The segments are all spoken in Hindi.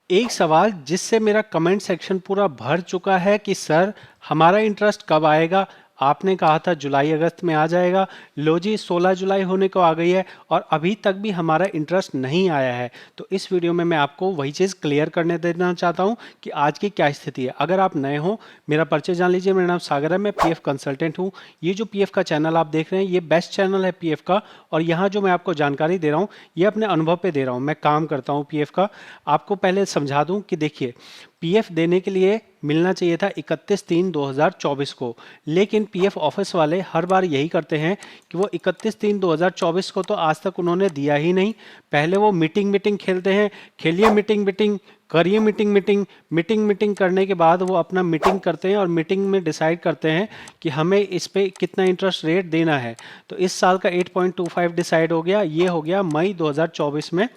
एक सवाल जिससे मेरा कमेंट सेक्शन पूरा भर चुका है कि सर हमारा इंटरेस्ट कब आएगा। आपने कहा था जुलाई अगस्त में आ जाएगा। लो जी 16 जुलाई होने को आ गई है और अभी तक भी हमारा इंटरेस्ट नहीं आया है। तो इस वीडियो में मैं आपको वही चीज़ क्लियर करने देना चाहता हूं कि आज की क्या स्थिति है। अगर आप नए हो, मेरा परिचय जान लीजिए। मेरा नाम सागर है, मैं पीएफ कंसल्टेंट हूं। ये जो पीएफ का चैनल आप देख रहे हैं ये बेस्ट चैनल है पीएफ का। और यहाँ जो मैं आपको जानकारी दे रहा हूँ ये अपने अनुभव पे दे रहा हूँ। मैं काम करता हूँ पीएफ का। आपको पहले समझा दूं कि देखिए, पीएफ देने के लिए मिलना चाहिए था 31/3/2024 को, लेकिन पीएफ ऑफिस वाले हर बार यही करते हैं कि वो 31/3/2024 को तो आज तक उन्होंने दिया ही नहीं। पहले वो मीटिंग मीटिंग खेलते हैं, खेलिए मीटिंग मीटिंग, करिए मीटिंग मीटिंग, मीटिंग मीटिंग करने के बाद वो अपना मीटिंग करते हैं और मीटिंग में डिसाइड करते हैं कि हमें इस पे कितना इंटरेस्ट रेट देना है। तो इस साल का 8.25 डिसाइड हो गया, ये हो गया मई 2024 में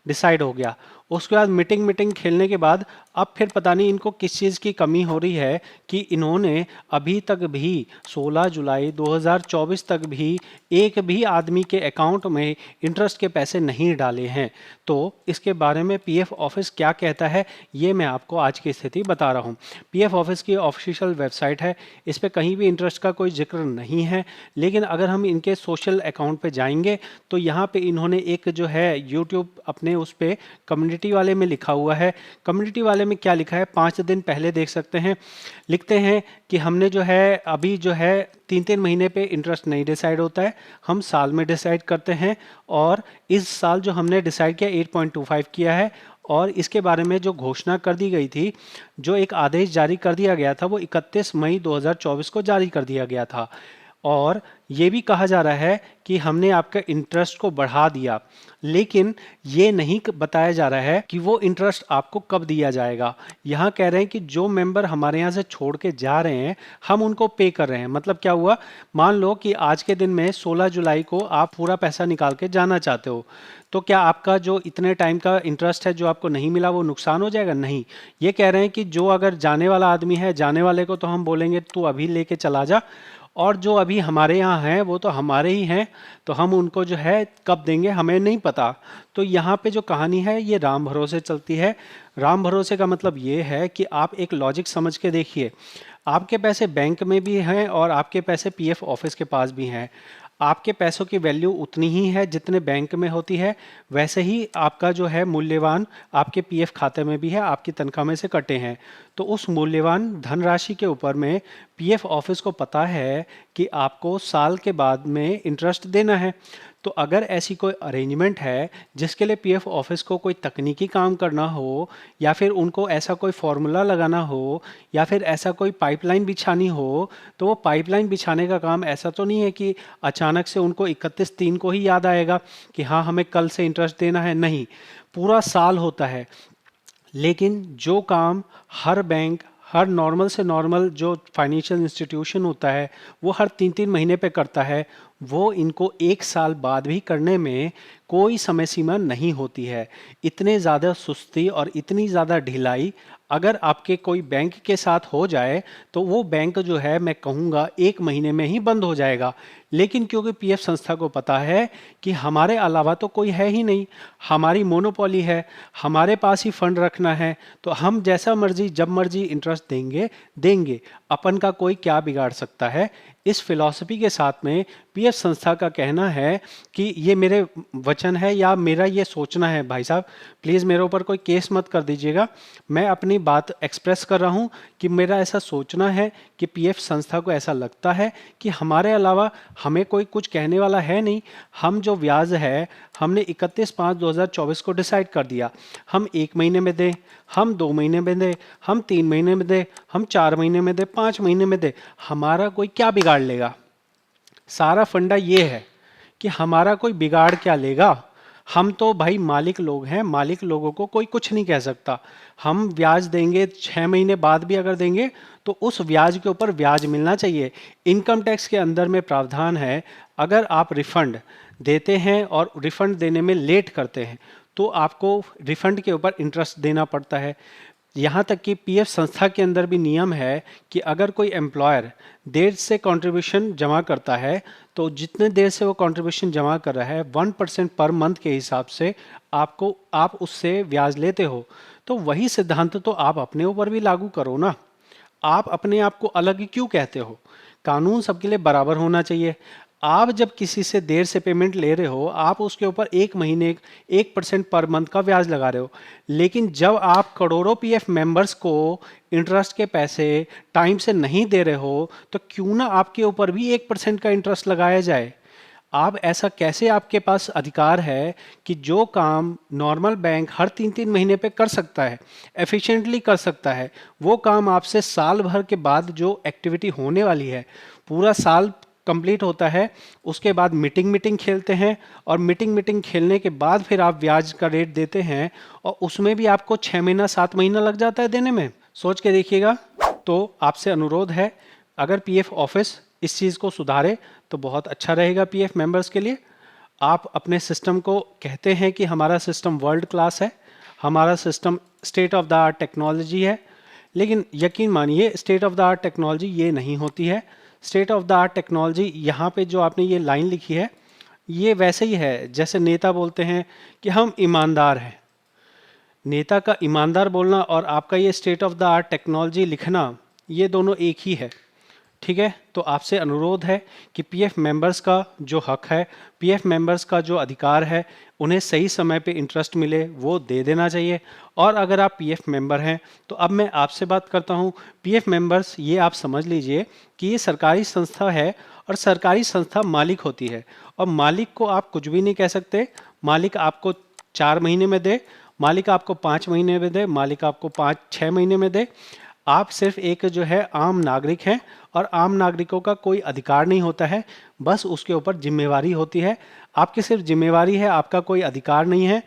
डिसाइड हो गया। उसके बाद मीटिंग मीटिंग खेलने के बाद अब फिर पता नहीं इनको किस चीज़ की कमी हो रही है कि इन्होंने अभी तक भी 16 जुलाई 2024 तक भी एक भी आदमी के अकाउंट में इंटरेस्ट के पैसे नहीं डाले हैं। तो इसके बारे में पीएफ ऑफिस क्या कहता है ये मैं आपको आज की स्थिति बता रहा हूँ। पीएफ ऑफिस की ऑफिशियल वेबसाइट है, इस पर कहीं भी इंटरेस्ट का कोई जिक्र नहीं है। लेकिन अगर हम इनके सोशल अकाउंट पे जाएंगे तो यहाँ पे इन्होंने एक जो है यूट्यूब अपने उस पर कम्युनिटी वाले में लिखा हुआ है। कम्युनिटी वाले में क्या लिखा है 5 दिन पहले देख सकते हैं। लिखते हैं कि हमने जो है अभी जो है 3-3 महीने पे इंटरेस्ट नहीं डिसाइड होता है, हम साल में डिसाइड करते हैं। और इस साल जो हमने डिसाइड किया 8.25 किया है। और इसके बारे में जो घोषणा कर दी गई थी, जो एक आदेश जारी कर दिया गया था वो 31 मई 2024 को जारी कर दिया गया था। और ये भी कहा जा रहा है कि हमने आपका इंटरेस्ट को बढ़ा दिया, लेकिन ये नहीं बताया जा रहा है कि वो इंटरेस्ट आपको कब दिया जाएगा। यहाँ कह रहे हैं कि जो मेंबर हमारे यहाँ से छोड़ के जा रहे हैं हम उनको पे कर रहे हैं। मतलब क्या हुआ, मान लो कि आज के दिन में 16 जुलाई को आप पूरा पैसा निकाल के जाना चाहते हो, तो क्या आपका जो इतने टाइम का इंटरेस्ट है जो आपको नहीं मिला वो नुकसान हो जाएगा? नहीं। ये कह रहे हैं कि जो अगर जाने वाला आदमी है, जाने वाले को तो हम बोलेंगे तू अभी लेके चला जा, और जो अभी हमारे यहाँ हैं वो तो हमारे ही हैं, तो हम उनको जो है कब देंगे हमें नहीं पता। तो यहाँ पे जो कहानी है ये राम भरोसे चलती है। राम भरोसे का मतलब ये है कि आप एक लॉजिक समझ के देखिए, आपके पैसे बैंक में भी हैं और आपके पैसे पीएफ ऑफिस के पास भी हैं। आपके पैसों की वैल्यू उतनी ही है जितने बैंक में होती है, वैसे ही आपका जो है मूल्यवान आपके पीएफ खाते में भी है, आपकी तनख्वाह में से कटे हैं। तो उस मूल्यवान धनराशि के ऊपर में पीएफ ऑफिस को पता है कि आपको साल के बाद में इंटरेस्ट देना है। तो अगर ऐसी कोई अरेंजमेंट है जिसके लिए पीएफ ऑफिस को कोई तकनीकी काम करना हो, या फिर उनको ऐसा कोई फॉर्मूला लगाना हो, या फिर ऐसा कोई पाइपलाइन बिछानी हो, तो वो पाइपलाइन बिछाने का काम ऐसा तो नहीं है कि अचानक से उनको 31/3 को ही याद आएगा कि हाँ हमें कल से इंटरेस्ट देना है। नहीं, पूरा साल होता है। लेकिन जो काम हर बैंक, हर नॉर्मल से नॉर्मल जो फाइनेंशियल इंस्टीट्यूशन होता है वो हर 3-3 महीने पे करता है, वो इनको एक साल बाद भी करने में कोई समय सीमा नहीं होती है। इतने ज़्यादा सुस्ती और इतनी ज़्यादा ढिलाई अगर आपके कोई बैंक के साथ हो जाए तो वो बैंक जो है मैं कहूँगा 1 महीने में ही बंद हो जाएगा। लेकिन क्योंकि पीएफ संस्था को पता है कि हमारे अलावा तो कोई है ही नहीं, हमारी मोनोपोली है, हमारे पास ही फंड रखना है, तो हम जैसा मर्जी जब मर्जी इंटरेस्ट देंगे देंगे, अपन का कोई क्या बिगाड़ सकता है। इस फिलॉसफी के साथ में पीएफ संस्था का कहना है कि ये मेरे वचन है या मेरा ये सोचना है। भाई साहब प्लीज़ मेरे ऊपर कोई केस मत कर दीजिएगा, मैं अपनी बात एक्सप्रेस कर रहा हूँ कि मेरा ऐसा सोचना है कि पीएफ संस्था को ऐसा लगता है कि हमारे अलावा हमें कोई कुछ कहने वाला है नहीं। हम जो ब्याज है हमने 31/5/2024 को डिसाइड कर दिया, हम 1 महीने में दें, हम 2 महीने में दें, हम 3 महीने में दें, हम 4 महीने में दें, 5 महीने में दें, हमारा कोई क्या बिगाड़ लेगा। सारा फंडा ये है कि हमारा कोई बिगाड़ क्या लेगा। हम तो भाई मालिक लोग हैं, मालिक लोगों को कोई कुछ नहीं कह सकता। हम ब्याज देंगे 6 महीने बाद भी अगर देंगे तो उस ब्याज के ऊपर ब्याज मिलना चाहिए। इनकम टैक्स के अंदर में प्रावधान है, अगर आप रिफंड देते हैं और रिफंड देने में लेट करते हैं तो आपको रिफंड के ऊपर इंटरेस्ट देना पड़ता है। यहाँ तक कि पीएफ संस्था के अंदर भी नियम है कि अगर कोई एम्प्लॉयर देर से कंट्रीब्यूशन जमा करता है तो जितने देर से वो कंट्रीब्यूशन जमा कर रहा है 1% पर मंथ के हिसाब से आप उससे ब्याज लेते हो। तो वही सिद्धांत तो आप अपने ऊपर भी लागू करो ना। आप अपने आप को अलग क्यों कहते हो? कानून सबके लिए बराबर होना चाहिए। आप जब किसी से देर से पेमेंट ले रहे हो, आप उसके ऊपर एक महीने 1% पर मंथ का ब्याज लगा रहे हो, लेकिन जब आप करोड़ों पीएफ मेंबर्स को इंटरेस्ट के पैसे टाइम से नहीं दे रहे हो, तो क्यों ना आपके ऊपर भी 1% का इंटरेस्ट लगाया जाए? आप ऐसा कैसे, आपके पास अधिकार है कि जो काम नॉर्मल बैंक हर 3-3 महीने पे कर सकता है, एफिशिएंटली कर सकता है, वो काम आपसे साल भर के बाद जो एक्टिविटी होने वाली है, पूरा साल कंप्लीट होता है, उसके बाद मीटिंग खेलते हैं और मीटिंग खेलने के बाद फिर आप ब्याज का रेट देते हैं और उसमें भी आपको 6 महीना 7 महीना लग जाता है देने में। सोच के देखिएगा। तो आपसे अनुरोध है, अगर पीएफ ऑफिस इस चीज़ को सुधारे तो बहुत अच्छा रहेगा पीएफ मेंबर्स के लिए। आप अपने सिस्टम को कहते हैं कि हमारा सिस्टम वर्ल्ड क्लास है, हमारा system state of the art technology है, लेकिन यकीन मानिए state of the art technology ये नहीं होती है। State of the art technology यहाँ पे जो आपने ये लाइन लिखी है, ये वैसे ही है जैसे नेता बोलते हैं कि हम ईमानदार हैं। नेता का ईमानदार बोलना और आपका ये state of the art technology लिखना, ये दोनों एक ही है। ठीक है, तो आपसे अनुरोध है कि पीएफ मेंबर्स का जो हक है, पीएफ मेंबर्स का जो अधिकार है, उन्हें सही समय पे इंटरेस्ट मिले वो दे देना चाहिए। और अगर आप पीएफ मेंबर हैं तो अब मैं आपसे बात करता हूँ। पीएफ मेंबर्स, ये आप समझ लीजिए कि ये सरकारी संस्था है और सरकारी संस्था मालिक होती है, और मालिक को आप कुछ भी नहीं कह सकते। मालिक आपको 4 महीने में दे, मालिक आपको 5 महीने में दे, मालिक आपको 5-6 महीने में दे, आप सिर्फ एक जो है आम नागरिक हैं और आम नागरिकों का कोई अधिकार नहीं होता है, बस उसके ऊपर जिम्मेवारी होती है। आपकी सिर्फ जिम्मेवारी है, आपका कोई अधिकार नहीं है।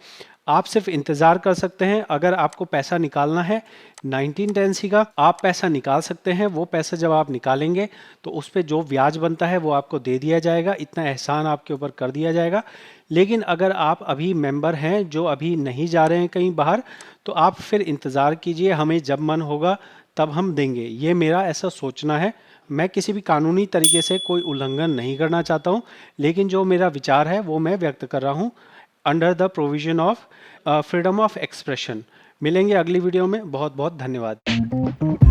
आप सिर्फ इंतज़ार कर सकते हैं। अगर आपको पैसा निकालना है 1910 का, आप पैसा निकाल सकते हैं। वो पैसा जब आप निकालेंगे तो उस पर जो ब्याज बनता है वो आपको दे दिया जाएगा, इतना एहसान आपके ऊपर कर दिया जाएगा। लेकिन अगर आप अभी मेंबर हैं जो अभी नहीं जा रहे हैं कहीं बाहर, तो आप फिर इंतज़ार कीजिए, हमें जब मन होगा तब हम देंगे। ये मेरा ऐसा सोचना है। मैं किसी भी कानूनी तरीके से कोई उल्लंघन नहीं करना चाहता हूँ, लेकिन जो मेरा विचार है वो मैं व्यक्त कर रहा हूँ under the provision of freedom of expression. मिलेंगे अगली वीडियो में। बहुत बहुत धन्यवाद।